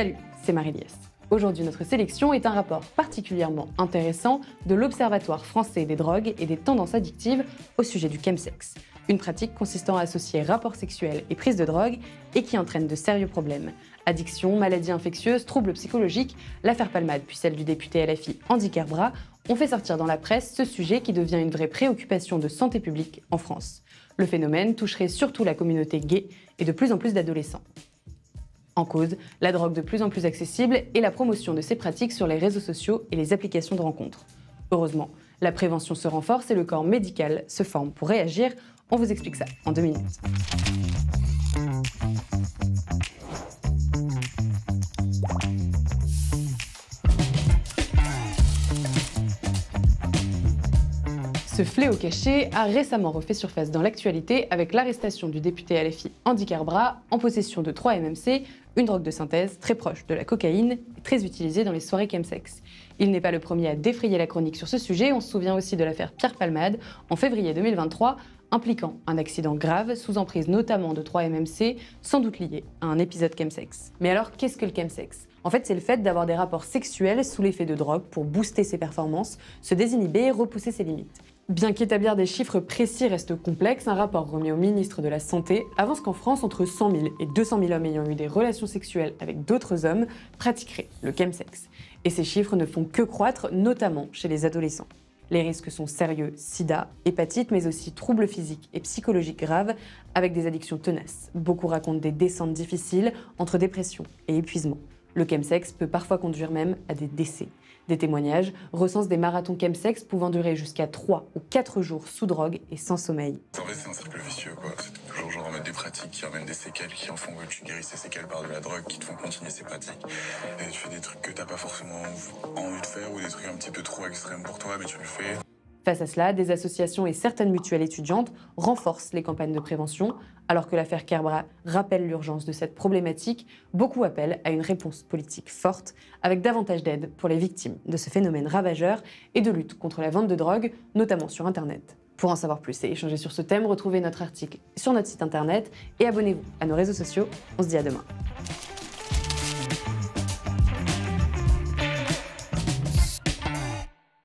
Salut, c'est Marie-Liesse. Aujourd'hui, notre sélection est un rapport particulièrement intéressant de l'Observatoire français des drogues et des tendances addictives au sujet du chemsex, une pratique consistant à associer rapport sexuel et prise de drogue et qui entraîne de sérieux problèmes. Addiction, maladies infectieuses, troubles psychologiques, l'affaire Palmade puis celle du député LFI Andy Kerbrat ont fait sortir dans la presse ce sujet qui devient une vraie préoccupation de santé publique en France. Le phénomène toucherait surtout la communauté gay et de plus en plus d'adolescents. En cause, la drogue de plus en plus accessible et la promotion de ces pratiques sur les réseaux sociaux et les applications de rencontres. Heureusement, la prévention se renforce et le corps médical se forme pour réagir. On vous explique ça en 2 minutes. Ce fléau caché a récemment refait surface dans l'actualité avec l'arrestation du député LFI Andy Kerbrat en possession de 3-MMC, une drogue de synthèse très proche de la cocaïne et très utilisée dans les soirées chemsex. Il n'est pas le premier à défrayer la chronique sur ce sujet, on se souvient aussi de l'affaire Pierre Palmade en février 2023, impliquant un accident grave sous emprise notamment de 3-MMC, sans doute lié à un épisode chemsex. Mais alors, qu'est-ce que le chemsex ? En fait, c'est le fait d'avoir des rapports sexuels sous l'effet de drogue pour booster ses performances, se désinhiber et repousser ses limites. Bien qu'établir des chiffres précis reste complexe, un rapport remis au ministre de la Santé avance qu'en France, entre 100 000 et 200 000 hommes ayant eu des relations sexuelles avec d'autres hommes pratiqueraient le chemsex. Et ces chiffres ne font que croître, notamment chez les adolescents. Les risques sont sérieux, sida, hépatite, mais aussi troubles physiques et psychologiques graves, avec des addictions tenaces. Beaucoup racontent des descentes difficiles entre dépression et épuisement. Le chemsex peut parfois conduire même à des décès. Des témoignages recensent des marathons chemsex pouvant durer jusqu'à 3 ou 4 jours sous drogue et sans sommeil. En fait, c'est un cercle vicieux, quoi. C'est toujours genre remettre des pratiques qui ramènent des séquelles, qui en font que tu guérisses ces séquelles par de la drogue, qui te font continuer ces pratiques. Et tu fais des trucs que t'as pas forcément envie de faire ou des trucs un petit peu trop extrêmes pour toi, mais tu le fais. Face à cela, des associations et certaines mutuelles étudiantes renforcent les campagnes de prévention. Alors que l'affaire Kerbrat rappelle l'urgence de cette problématique, beaucoup appellent à une réponse politique forte, avec davantage d'aide pour les victimes de ce phénomène ravageur et de lutte contre la vente de drogue, notamment sur Internet. Pour en savoir plus et échanger sur ce thème, retrouvez notre article sur notre site Internet et abonnez-vous à nos réseaux sociaux. On se dit à demain.